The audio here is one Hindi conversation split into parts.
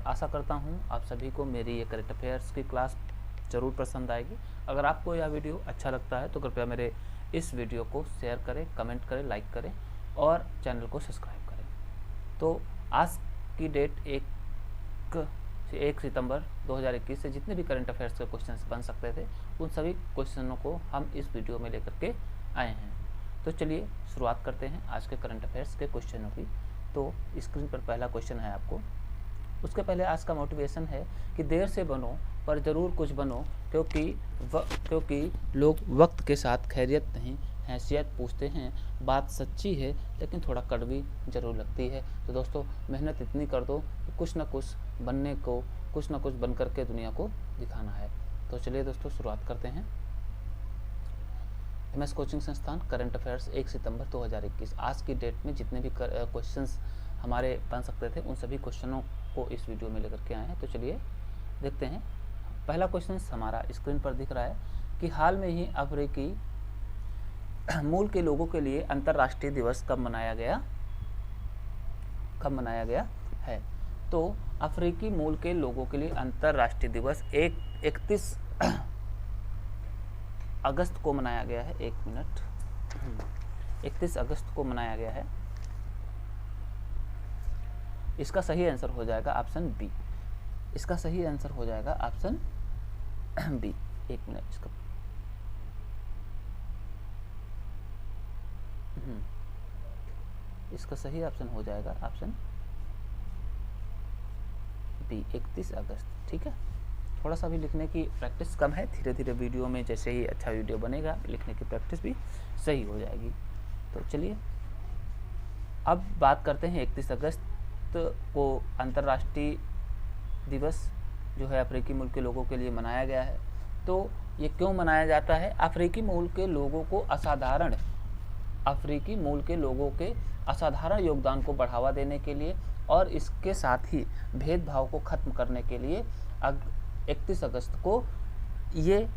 आशा करता हूँ आप सभी को मेरी ये करंट अफेयर्स की क्लास ज़रूर पसंद आएगी। अगर आपको यह वीडियो अच्छा लगता है तो कृपया मेरे इस वीडियो को शेयर करें, कमेंट करें, लाइक करें और चैनल को सब्सक्राइब करें। तो आज की डेट 1 सितंबर 2021 से जितने भी करंट अफेयर्स के क्वेश्चंस बन सकते थे उन सभी क्वेश्चनों को हम इस वीडियो में लेकर के आए हैं। तो चलिए शुरुआत करते हैं आज के करंट अफेयर्स के क्वेश्चनों की। तो स्क्रीन पर पहला क्वेश्चन है आपको। उसके पहले आज का मोटिवेशन है कि देर से बनो पर ज़रूर कुछ बनो, क्योंकि लोग वक्त के साथ खैरियत नहीं हैसियत पूछते हैं। बात सच्ची है लेकिन थोड़ा कड़वी ज़रूर लगती है। तो दोस्तों मेहनत इतनी कर दो कि कुछ ना कुछ बनने को, कुछ ना कुछ बन करके दुनिया को दिखाना है। तो चलिए दोस्तों शुरुआत करते हैं। MS कोचिंग संस्थान करंट अफेयर्स 1 सितंबर 2021 आज की डेट में जितने भी क्वेश्चंस हमारे बन सकते थे उन सभी क्वेश्चनों को इस वीडियो में लेकर के आए हैं। तो चलिए देखते हैं। पहला क्वेश्चन हमारा स्क्रीन पर दिख रहा है कि हाल में ही अफ्रीकी मूल के लोगों के लिए अंतर्राष्ट्रीय दिवस कब मनाया गया है। तो अफ्रीकी मूल के लोगों के लिए अंतर्राष्ट्रीय दिवस 31 अगस्त को मनाया गया है। 31 अगस्त को मनाया गया है। इसका सही आंसर हो जाएगा ऑप्शन बी। इसका सही आंसर हो जाएगा ऑप्शन बी। एक मिनट, इसका सही ऑप्शन हो जाएगा ऑप्शन बी 31 अगस्त। ठीक है, थोड़ा सा भी लिखने की प्रैक्टिस कम है, धीरे धीरे वीडियो में जैसे ही अच्छा वीडियो बनेगा लिखने की प्रैक्टिस भी सही हो जाएगी। तो चलिए अब बात करते हैं 31 अगस्त को अंतर्राष्ट्रीय दिवस जो है अफ्रीकी मूल के लोगों के लिए मनाया गया है। तो ये क्यों मनाया जाता है? अफ्रीकी मूल के लोगों के असाधारण योगदान को बढ़ावा देने के लिए और इसके साथ ही भेदभाव को खत्म करने के लिए 31 अगस्त को ये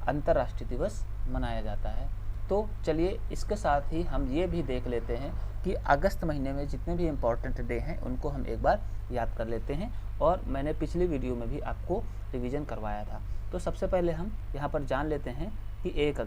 अंतर्राष्ट्रीय दिवस मनाया जाता है। तो चलिए इसके साथ ही हम ये भी देख लेते हैं कि अगस्त महीने में जितने भी इम्पोर्टेंट डे हैं उनको हम एक बार याद कर लेते हैं, और मैंने पिछली वीडियो में भी आपको रिवीजन करवाया था। तो सबसे पहले हम यहाँ पर जान लेते हैं कि 1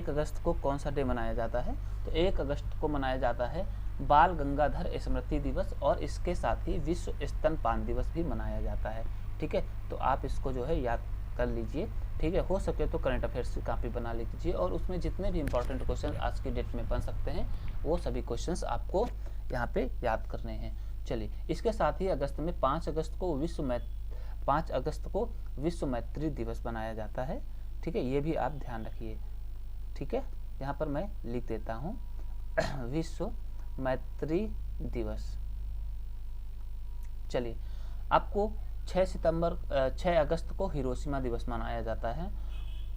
अगस्त को कौन सा डे मनाया जाता है। तो 1 अगस्त को मनाया जाता है बाल गंगाधर स्मृति दिवस, और इसके साथ ही विश्व स्तनपान दिवस भी मनाया जाता है। ठीक है, तो आप इसको जो है याद कर लीजिए। ठीक है, हो सके तो करंट अफेयर्स की कॉपी बना लीजिए और उसमें जितने भी इंपॉर्टेंट क्वेश्चन आज की डेट में बन सकते हैं वो सभी क्वेश्चंस आपको यहाँ पे याद करने हैं। चलिए इसके साथ ही अगस्त में 5 अगस्त को विश्व मैत्री दिवस मनाया जाता है। ठीक है, ये भी आप ध्यान रखिए। ठीक है, यहाँ पर मैं लिख देता हूँ विश्व मैत्री दिवस। चलिए आपको 6 अगस्त को हिरोशिमा दिवस मनाया जाता है।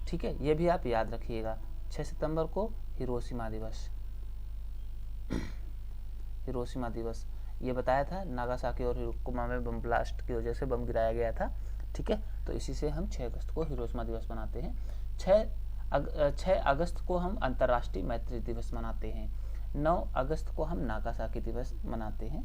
ठीक है, ये भी आप याद रखिएगा। 6 सितंबर को हिरोशिमा दिवस ये बताया था, नागासाकी और हिरोशिमा में बम ब्लास्ट की वजह से बम गिराया गया था। ठीक है, तो इसी से हम 6 अगस्त को हिरोशिमा दिवस मनाते हैं। 6 अगस्त को हम अंतर्राष्ट्रीय मैत्री दिवस मनाते हैं। 9 अगस्त को हम नागासाकी दिवस मनाते हैं,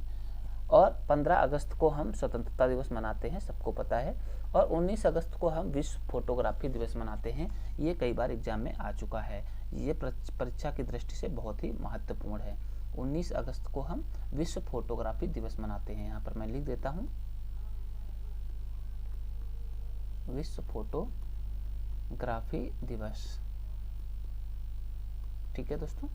और 15 अगस्त को हम स्वतंत्रता दिवस मनाते हैं, सबको पता है। और 19 अगस्त को हम विश्व फोटोग्राफी दिवस मनाते हैं। ये कई बार एग्जाम में आ चुका है, ये परीक्षा की दृष्टि से बहुत ही महत्वपूर्ण है। 19 अगस्त को हम विश्व फोटोग्राफी दिवस मनाते हैं। यहाँ पर मैं लिख देता हूँ विश्व फोटोग्राफी दिवस। ठीक है दोस्तों,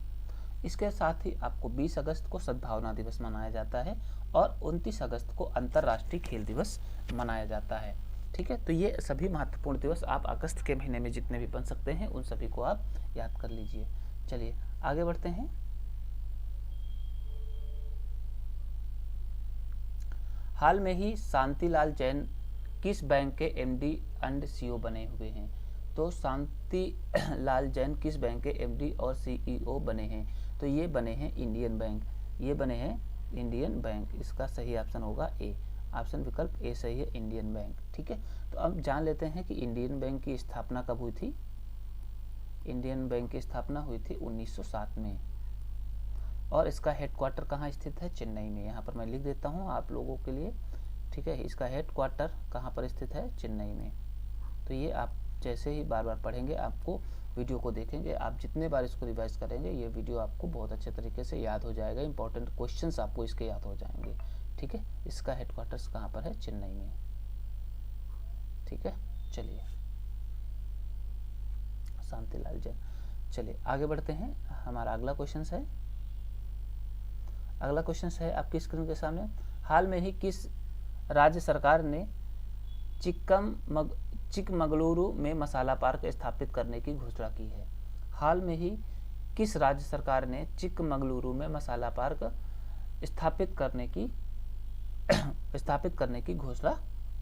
इसके साथ ही आपको 20 अगस्त को सद्भावना दिवस मनाया जाता है, और 29 अगस्त को अंतर्राष्ट्रीय खेल दिवस मनाया जाता है। ठीक है, तो ये सभी महत्वपूर्ण दिवस आप अगस्त के महीने में जितने भी बन सकते हैं उन सभी को आप याद कर लीजिए। चलिए आगे बढ़ते हैं। हाल में ही शांतिलाल जैन किस बैंक के MD एंड CEO बने हुए हैं? तो शांतिलाल जैन किस बैंक के MD और CEO बने हैं? तो ये बने हैं इंडियन बैंक। इसका सही ऑप्शन होगा ए। ऑप्शन विकल्प ए सही है, इंडियन बैंक। ठीक है, तो अब जान लेते हैं कि इंडियन बैंक की स्थापना कब हुई थी। इंडियन बैंक की स्थापना हुई थी 1907 में। और इसका हेडक्वार्टर कहाँ स्थित है? चेन्नई में। यहाँ पर मैं लिख देता हूँ आप लोगों के लिए, ठीक है। इसका हेडक्वार्टर कहाँ पर स्थित है? चेन्नई में। तो ये आप जैसे ही बार बार पढ़ेंगे, आपको वीडियो को देखेंगे, आप जितने बार इसको रिवाइज करेंगे ये वीडियो आपको बहुत अच्छे तरीके से याद हो जाएगा। इंपॉर्टेंट क्वेश्चंस आपको इसके याद हो जाएंगे, ठीक है। इसका हेडक्वार्टर्स कहाँ पर है? चेन्नई में, ठीक है। चलिए, शांतिलाल जैन। चलिए आगे बढ़ते हैं। हमारा अगला क्वेश्चन है, अगला क्वेश्चन है आपकी स्क्रीन के सामने। हाल में ही किस राज्य सरकार ने चिकमगलुरु में मसाला पार्क स्थापित करने की घोषणा की है? हाल में ही किस राज्य सरकार ने चिकमगलुरु में मसाला पार्क स्थापित करने की घोषणा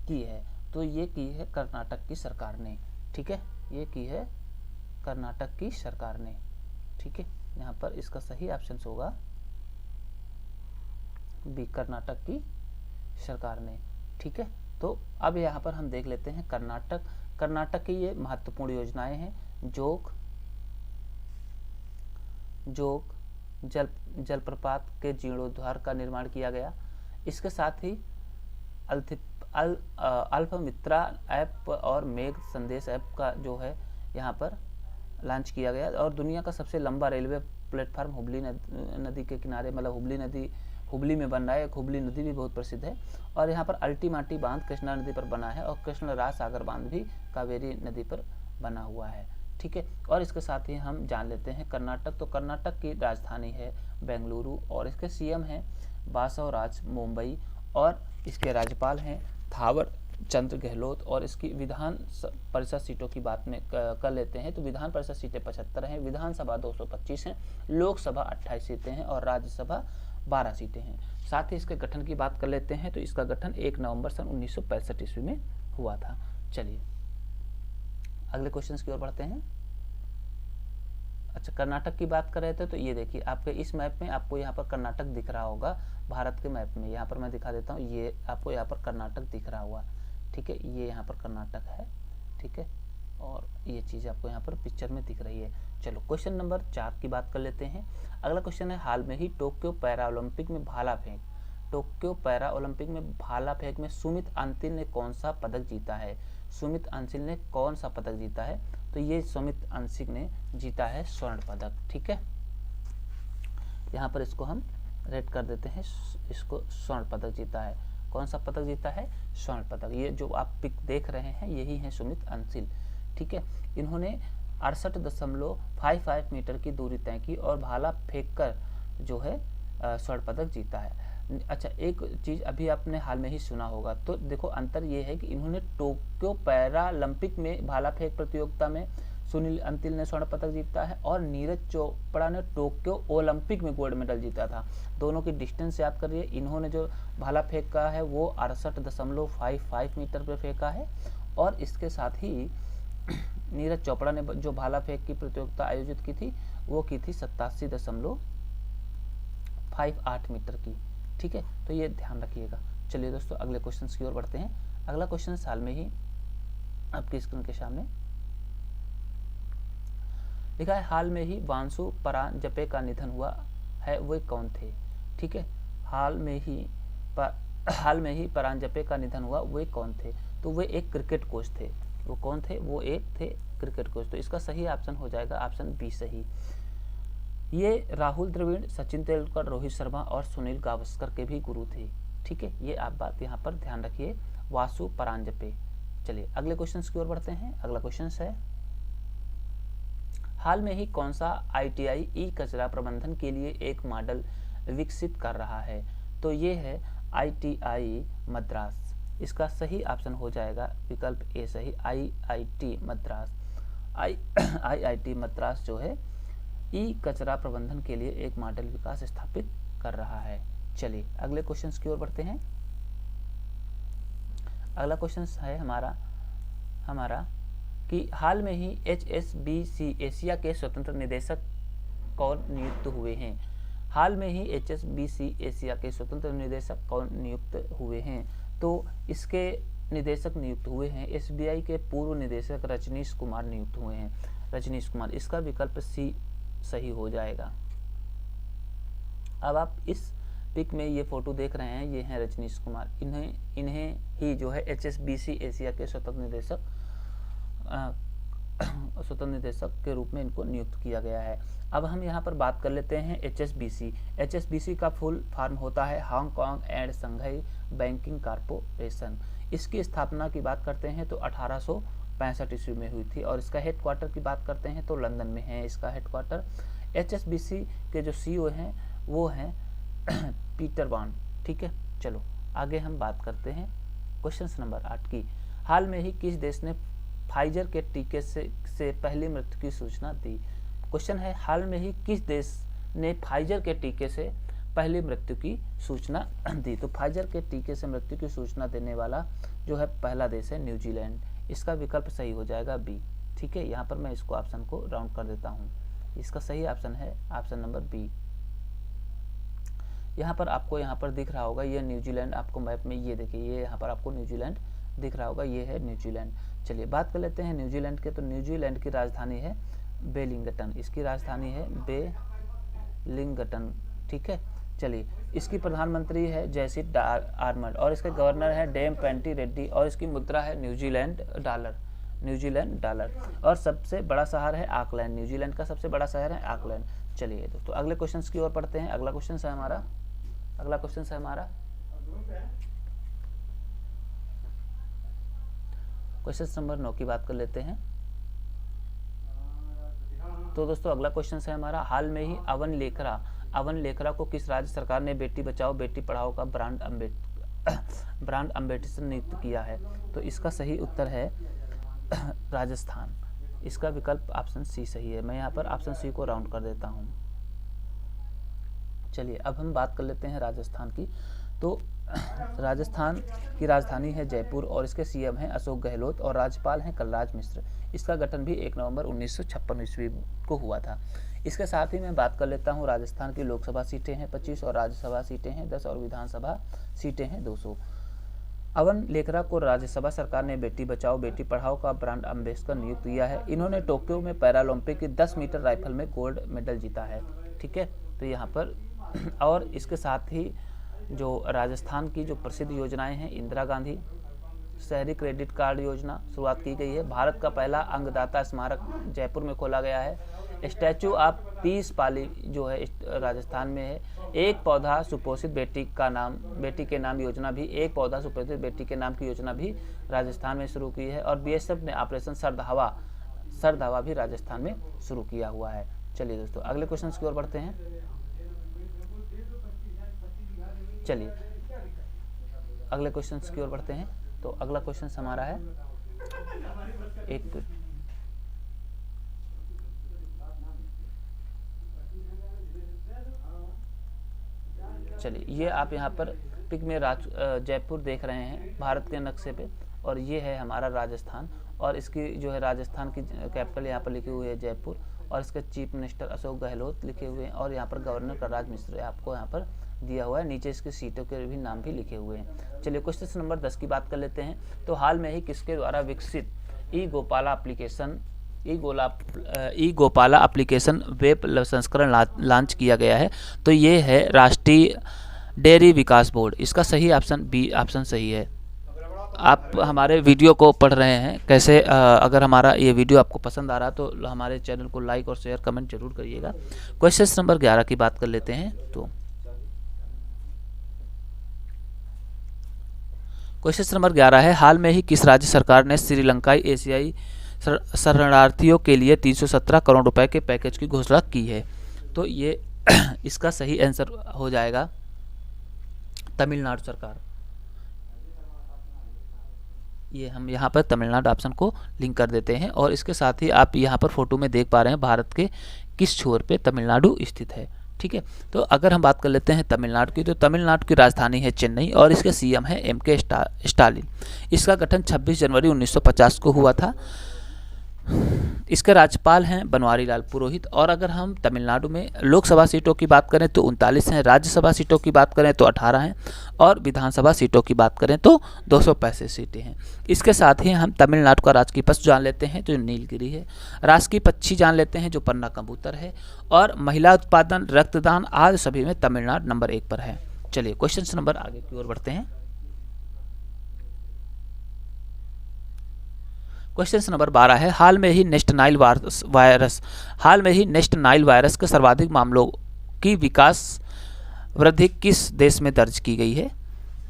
की है? तो ये की है कर्नाटक की सरकार ने, ठीक है। ये की है कर्नाटक की सरकार ने, ठीक है। यहाँ पर इसका सही ऑप्शन होगा बी, कर्नाटक की सरकार ने, ठीक है। तो अब यहाँ पर हम देख लेते हैं कर्नाटक की ये महत्वपूर्ण योजनाएं हैं। जोग जलप्रपात के जीर्णोद्धार का निर्माण किया गया। इसके साथ ही अल्पमित्रा ऐप और मेघ संदेश ऐप का जो है यहाँ पर लॉन्च किया गया। और दुनिया का सबसे लंबा रेलवे प्लेटफार्म हुबली नदी के किनारे, मतलब हुबली में बन रहा है। हुबली नदी भी बहुत प्रसिद्ध है। और यहाँ पर अल्टीमाटी बांध कृष्णा नदी पर बना है, और कृष्णराज सागर बांध भी कावेरी नदी पर बना हुआ है, ठीक है। और इसके साथ ही हम जान लेते हैं कर्नाटक। तो कर्नाटक की राजधानी है बेंगलुरु, और इसके सीएम हैं बासवराज मुंबई, और इसके राज्यपाल हैं थावर चंद्र गहलोत। और इसकी विधान परिषद सीटों की बात में कर लेते हैं। तो विधान परिषद सीटें 75 हैं, विधानसभा 225 हैं, लोकसभा 28 सीटें हैं, और राज्यसभा 12 सीटें हैं। साथ ही इसके गठन की बात कर लेते हैं। तो इसका गठन 1 नवंबर सन 1965 ईस्वी में हुआ था। चलिए अगले क्वेश्चन की ओर बढ़ते हैं। अच्छा, कर्नाटक की बात कर रहे थे, तो ये देखिए आपके इस मैप में आपको यहाँ पर कर्नाटक दिख रहा होगा। भारत के मैप में यहाँ पर मैं दिखा देता हूँ, ये आपको यहाँ पर कर्नाटक दिख रहा हुआ, ठीक है। ये यहाँ पर कर्नाटक है, ठीक है। और ये चीज़ आपको यहाँ पर पिक्चर में दिख रही है। चलो क्वेश्चन नंबर 4 की बात कर लेते हैं। अगला क्वेश्चन है, हाल में ही टोक्यो पैरा ओलंपिक में भाला फेंक में सुमित अंतिल ने कौन सा पदक जीता है? सुमित अंसिल ने कौन सा पदक जीता है? तो ये सुमित अंसिल ने जीता है स्वर्ण पदक, ठीक है। यहाँ पर इसको हम रेड कर देते हैं, इसको स्वर्ण पदक जीता है। कौन सा पदक जीता है? स्वर्ण पदक। ये जो आप पिक देख रहे हैं यही है सुमित अंसिल, ठीक है। इन्होंने 68.55 मीटर की दूरी तय की और भाला फेंककर जो है स्वर्ण पदक जीता है। अच्छा, एक चीज़ अभी आपने हाल में ही सुना होगा, तो देखो अंतर ये है कि इन्होंने टोक्यो पैरालंपिक में भाला फेंक प्रतियोगिता में सुनील अंतिल ने स्वर्ण पदक जीता है, और नीरज चोपड़ा ने टोक्यो ओलंपिक में गोल्ड मेडल जीता था। दोनों की डिस्टेंस याद करिए। इन्होंने जो भाला फेंका है वो 68.55 मीटर पर फेंका है, और इसके साथ ही नीरज चोपड़ा ने जो भाला फेंक की प्रतियोगिता आयोजित की थी वो की थी 87.58 मीटर की, ठीक है। तो ये ध्यान रखिएगा। चलिए दोस्तों अगले क्वेश्चन की ओर बढ़ते हैं। अगला क्वेश्चन साल में ही आपकी स्क्रीन के सामने लिखा है, हाल में ही वांसु परांजपे का निधन हुआ है, वे कौन थे? ठीक है, हाल में ही परांजपे का निधन हुआ, वे कौन थे? तो वे एक क्रिकेट कोच थे। वो कौन थे? वो एक थे क्रिकेट कोच। तो इसका सही ऑप्शन हो जाएगा ऑप्शन बी सही। ये राहुल द्रविड़, सचिन तेंदुलकर, रोहित शर्मा और सुनील गावस्कर के भी गुरु थे। ठीक है, ये आप बात यहाँ पर ध्यान रखिए, वासु परांजपे। चलिए अगले क्वेश्चन की ओर बढ़ते हैं। अगला क्वेश्चन है, हाल में ही कौन सा ITI ई कचरा प्रबंधन के लिए एक मॉडल विकसित कर रहा है? तो ये है ITI मद्रास। इसका सही ऑप्शन हो जाएगा विकल्प ए सही, IIT मद्रास। IIT मद्रास जो है ई कचरा प्रबंधन के लिए एक मॉडल विकास स्थापित कर रहा है। चलिए अगले क्वेश्चन की ओर बढ़ते हैं। अगला क्वेश्चन है हमारा कि हाल में ही HSBC एशिया के स्वतंत्र निदेशक कौन नियुक्त हुए हैं? हाल में ही HSBC एशिया के स्वतंत्र निदेशक कौन नियुक्त हुए हैं? तो इसके निदेशक नियुक्त हुए हैं SBI के पूर्व निदेशक रजनीश कुमार नियुक्त हुए हैं। रजनीश कुमार, इसका विकल्प सी सही हो जाएगा। अब आप इस पिक में ये फ़ोटो देख रहे हैं, ये हैं रजनीश कुमार। इन्हें ही जो है HSBC एशिया के स्वतंत्र निदेशक के रूप में इनको नियुक्त किया गया है। अब हम यहाँ पर बात कर लेते हैं HSBC का फुल फॉर्म होता है Hong Kong and Shanghai banking corporation. इसकी स्थापना की बात करते हैं तो 1865 ईस्वी में हुई थी, और इसका हेडक्वार्टर की बात करते हैं तो लंदन में है इसका हेडक्वार्टर। HSBC के जो CEO हैं वो हैं पीटर बॉन्ड। ठीक है, चलो आगे हम बात करते हैं क्वेश्चन नंबर 8 की। हाल में ही किस देश ने फाइजर के टीके से पहली मृत्यु की सूचना दी? क्वेश्चन है, हाल में ही किस देश ने फाइजर के टीके से पहली मृत्यु की सूचना दी? तो फाइजर के टीके से मृत्यु की सूचना देने वाला जो है पहला देश है न्यूजीलैंड। इसका विकल्प सही हो जाएगा बी। ठीक है, यहाँ पर मैं इसको ऑप्शन को राउंड कर देता हूँ। इसका सही ऑप्शन है ऑप्शन नंबर बी। यहाँ पर आपको यहाँ पर दिख रहा होगा ये न्यूजीलैंड, आपको मैप में ये देखिए, ये यहाँ पर आपको न्यूजीलैंड दिख रहा होगा, ये है न्यूजीलैंड। चलिए बात कर लेते हैं न्यूजीलैंड के। तो न्यूजीलैंड की राजधानी है वेलिंगटन, इसकी राजधानी है वेलिंगटन। ठीक है, चलिए इसकी प्रधानमंत्री है जैसिंडा आर्नल्ड, और इसके गवर्नर है डेम पेंटी रेड्डी, और इसकी मुद्रा है न्यूजीलैंड डॉलर। और सबसे बड़ा शहर है ऑकलैंड, न्यूजीलैंड का सबसे बड़ा शहर है ऑकलैंड। चलिए दोस्तों अगले क्वेश्चन की ओर पढ़ते हैं। अगला क्वेश्चन है हमारा क्वेश्चन नंबर 9 की बात कर लेते हैं। तो दोस्तों अगला क्वेश्चन है हमारा, हाल में ही अवन लेखरा को किस राज्य सरकार ने बेटी बचाओ बेटी पढ़ाओ का ब्रांड एम्बेसडर नियुक्त किया है? तो इसका सही उत्तर है राजस्थान। इसका विकल्प ऑप्शन सी सही है। मैं यहाँ पर ऑप्शन सी को राउंड कर देता हूँ। चलिए अब हम बात कर लेते हैं राजस्थान की। तो राजस्थान की राजधानी है जयपुर, और इसके CM हैं अशोक गहलोत, और राज्यपाल हैं कलराज मिश्र। इसका गठन भी 1 नवंबर 1956 ईस्वी को हुआ था। इसके साथ ही मैं बात कर लेता हूँ राजस्थान की लोकसभा सीटें हैं 25, और राज्यसभा सीटें हैं 10, और विधानसभा सीटें हैं 200। अवन लेखरा को राज्यसभा सरकार ने बेटी बचाओ बेटी पढ़ाओ का ब्रांड एम्बेसडर नियुक्त किया है। इन्होंने टोक्यो में पैरालंपिक की 10 मीटर राइफल में गोल्ड मेडल जीता है। ठीक है, तो यहाँ पर और इसके साथ ही जो राजस्थान की जो प्रसिद्ध योजनाएं हैं, इंदिरा गांधी शहरी क्रेडिट कार्ड योजना शुरुआत की गई है। भारत का पहला अंगदाता स्मारक जयपुर में खोला गया है। स्टैचू ऑफ पीस पाली जो है राजस्थान में है। एक पौधा सुपोषित बेटी के नाम योजना भी, एक पौधा सुपोषित बेटी के नाम की योजना भी राजस्थान में शुरू की है। और BSF ने ऑपरेशन सर्द हवा भी राजस्थान में शुरू किया हुआ है। चलिए दोस्तों अगले क्वेश्चन की ओर बढ़ते हैं। चलिए अगले क्वेश्चन की ओर बढ़ते हैं। तो अगला क्वेश्चन हमारा है चलिए ये आप यहाँ पर पिक में जयपुर देख रहे हैं भारत के नक्शे पे, और ये है हमारा राजस्थान, और इसकी जो है राजस्थान की कैपिटल यहाँ पर लिखी हुई है जयपुर, और इसके चीफ मिनिस्टर अशोक गहलोत लिखे हुए हैं, और यहाँ पर गवर्नर कलराज मिश्र आपको यहाँ पर दिया हुआ है। नीचे इसकी सीटों के भी नाम भी लिखे हुए हैं। चलिए क्वेश्चन नंबर 10 की बात कर लेते हैं। तो हाल में ही किसके द्वारा विकसित ई गोपाला एप्लीकेशन वेब संस्करण लॉन्च किया गया है? तो ये है राष्ट्रीय डेयरी विकास बोर्ड। इसका सही ऑप्शन बी ऑप्शन सही है। आप हमारे वीडियो को पढ़ रहे हैं कैसे, अगर हमारा ये वीडियो आपको पसंद आ रहा तो हमारे चैनल को लाइक और शेयर कमेंट जरूर करिएगा। क्वेश्चन नंबर 11 की बात कर लेते हैं। तो क्वेश्चन नंबर 11 है, हाल में ही किस राज्य सरकार ने श्रीलंकाई एशियाई शरणार्थियों के लिए 317 करोड़ रुपए के पैकेज की घोषणा की है? तो ये इसका सही आंसर हो जाएगा तमिलनाडु सरकार। ये हम यहाँ पर तमिलनाडु ऑप्शन को लिंक कर देते हैं, और इसके साथ ही आप यहाँ पर फोटो में देख पा रहे हैं भारत के किस छोर पे तमिलनाडु स्थित है। ठीक है, तो अगर हम बात कर लेते हैं तमिलनाडु की, तो तमिलनाडु की राजधानी है चेन्नई, और इसके CM है MK स्टालिन। इसका गठन 26 जनवरी 1950 को हुआ था। इसके राज्यपाल हैं बनवारी लाल पुरोहित। और अगर हम तमिलनाडु में लोकसभा सीटों की बात करें तो 39 हैं, राज्यसभा सीटों की बात करें तो 18 हैं, और विधानसभा सीटों की बात करें तो 265 सीटें हैं। इसके साथ ही हम तमिलनाडु का राजकीय पशु जान लेते हैं जो नीलगिरी है, राजकीय पक्षी जान लेते हैं जो पन्ना कबूतर है, और महिला उत्पादन, रक्तदान आदि सभी में तमिलनाडु नंबर 1 पर है। चलिए क्वेश्चन नंबर आगे की ओर बढ़ते हैं। क्वेश्चन नंबर 12 है, हाल में ही नेस्ट नाइल वायरस के सर्वाधिक मामलों की विकास वृद्धि किस देश में दर्ज की गई है?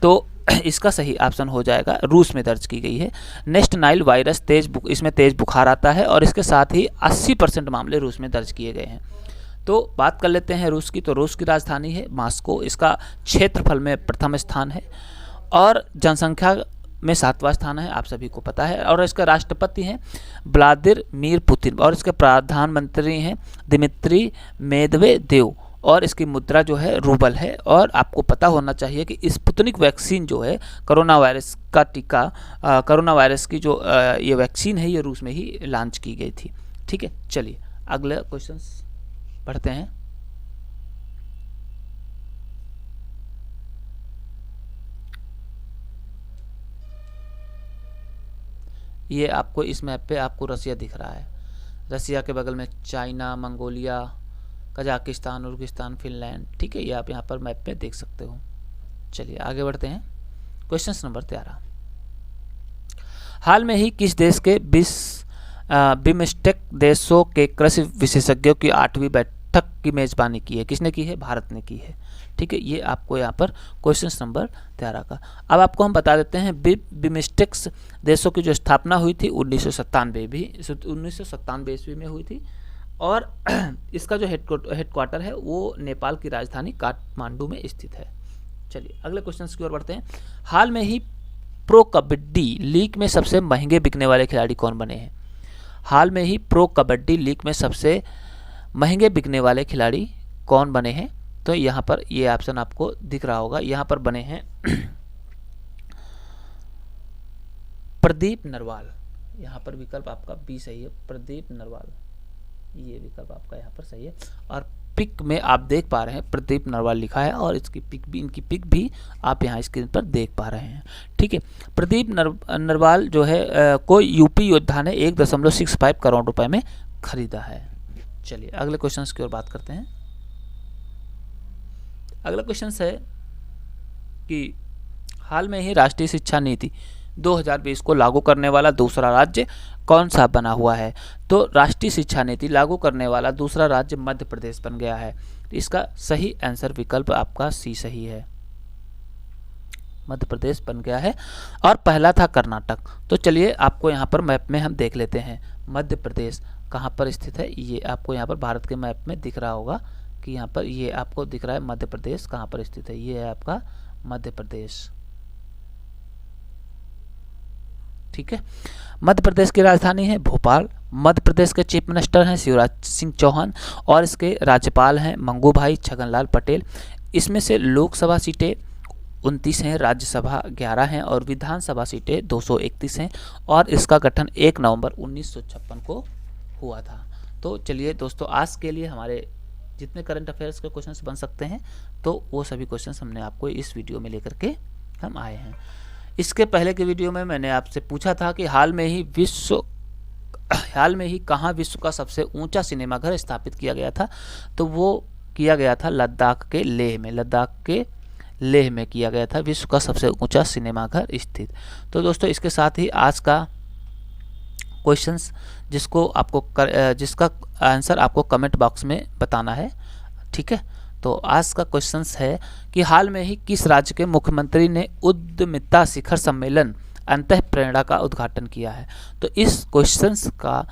तो इसका सही ऑप्शन हो जाएगा रूस में दर्ज की गई है। नेस्ट नाइल वायरस इसमें तेज बुखार आता है और इसके साथ ही 80% मामले रूस में दर्ज किए गए हैं। तो बात कर लेते हैं रूस की। तो रूस की राजधानी है मॉस्को, इसका क्षेत्रफल में प्रथम स्थान है और जनसंख्या में 7वां स्थान है, आप सभी को पता है। और इसका राष्ट्रपति हैं व्लादिमीर पुतिन और इसके प्रधानमंत्री हैं दिमित्री मेदवेदेव, और इसकी मुद्रा जो है रूबल है। और आपको पता होना चाहिए कि स्पुतनिक वैक्सीन जो है कोरोना वायरस का टीका, कोरोना वायरस की जो ये वैक्सीन है ये रूस में ही लॉन्च की गई थी। ठीक है, चलिए अगले क्वेश्चन पढ़ते हैं। ये आपको इस मैप पे आपको रसिया दिख रहा है, रसिया के बगल में China, Mongolia, Kazakhstan, Uzbekistan, Finland. ठीक है, ये आप यहाँ पर मैप पे देख सकते हो। चलिए आगे बढ़ते हैं। क्वेश्चन नंबर 13, हाल में ही किस देश के बिम्स्टेक देशों के कृषि विशेषज्ञों की 8वीं बैठक की मेजबानी की है? किसने की है? भारत ने की है। ठीक है, ये आपको यहाँ पर क्वेश्चन नंबर 13 का। अब आपको हम बता देते हैं बिम्स्टेक देशों की जो स्थापना हुई थी 1997 ईस्वी में हुई थी, और इसका जो हेडक्वार्टर है वो नेपाल की राजधानी काठमांडू में स्थित है। चलिए अगले क्वेश्चन की ओर बढ़ते हैं। हाल में ही प्रो कबड्डी लीग में सबसे महंगे बिकने वाले खिलाड़ी कौन बने हैं? हाल में ही प्रो कबड्डी लीग में सबसे महंगे बिकने वाले खिलाड़ी कौन बने हैं? तो यहाँ पर ये ऑप्शन आपको दिख रहा होगा, यहाँ पर बने हैं प्रदीप नरवाल। यहाँ पर विकल्प आपका बी सही है, प्रदीप नरवाल, ये विकल्प आपका यहाँ पर सही है। और पिक में आप देख पा रहे हैं प्रदीप नरवाल लिखा है, और इसकी पिक भी, इनकी पिक भी आप यहाँ स्क्रीन पर देख पा रहे हैं। ठीक है, प्रदीप नरवाल जो है कोई यूपी योद्धा ने 1.65 करोड़ रुपए में खरीदा है। चलिए अगले क्वेश्चन की ओर बात करते हैं। अगला क्वेश्चन है कि हाल में ही राष्ट्रीय शिक्षा नीति 2020 को लागू करने वाला दूसरा राज्य कौन सा बना हुआ है? तो राष्ट्रीय शिक्षा नीति लागू करने वाला दूसरा राज्य मध्य प्रदेश बन गया है। इसका सही आंसर विकल्प आपका सी सही है, मध्य प्रदेश बन गया है। और पहला था कर्नाटक। तो चलिए आपको यहाँ पर मैप में हम देख लेते हैं मध्य प्रदेश कहाँ पर स्थित है। ये आपको यहाँ पर भारत के मैप में दिख रहा होगा कि यहाँ पर ये आपको दिख रहा है मध्य प्रदेश कहाँ पर स्थित है। ये है आपका मध्य प्रदेश। ठीक है, मध्य प्रदेश की राजधानी है भोपाल। मध्य प्रदेश के चीफ मिनिस्टर हैं शिवराज सिंह चौहान, और इसके राज्यपाल हैं मंगू भाई छगनलाल पटेल। इसमें से लोकसभा सीटें 29 हैं, राज्यसभा 11 हैं, और विधानसभा सीटें 231 हैं। और इसका गठन 1 नवंबर 1956 को हुआ था। तो चलिए दोस्तों, आज के लिए हमारे जितने करंट अफेयर्स के क्वेश्चंस बन सकते हैं तो वो सभी क्वेश्चंस हमने आपको इस वीडियो में लेकर के हम आए हैं। इसके पहले के वीडियो में मैंने आपसे पूछा था कि हाल में ही कहाँ विश्व का सबसे ऊंचा सिनेमाघर स्थापित किया गया था? तो वो किया गया था लद्दाख के लेह में किया गया था विश्व का सबसे ऊंचा सिनेमाघर स्थित। तो दोस्तों इसके साथ ही आज का क्वेश्चंस जिसका आंसर आपको कमेंट बॉक्स में बताना है। ठीक है, तो आज का क्वेश्चंस है कि हाल में ही किस राज्य के मुख्यमंत्री ने उद्यमिता शिखर सम्मेलन अंतःप्रेरणा का उद्घाटन किया है? तो इस क्वेश्चंस का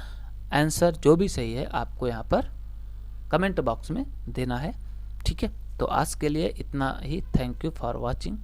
आंसर जो भी सही है आपको यहाँ पर कमेंट बॉक्स में देना है। ठीक है, तो आज के लिए इतना ही। Thank you for watching.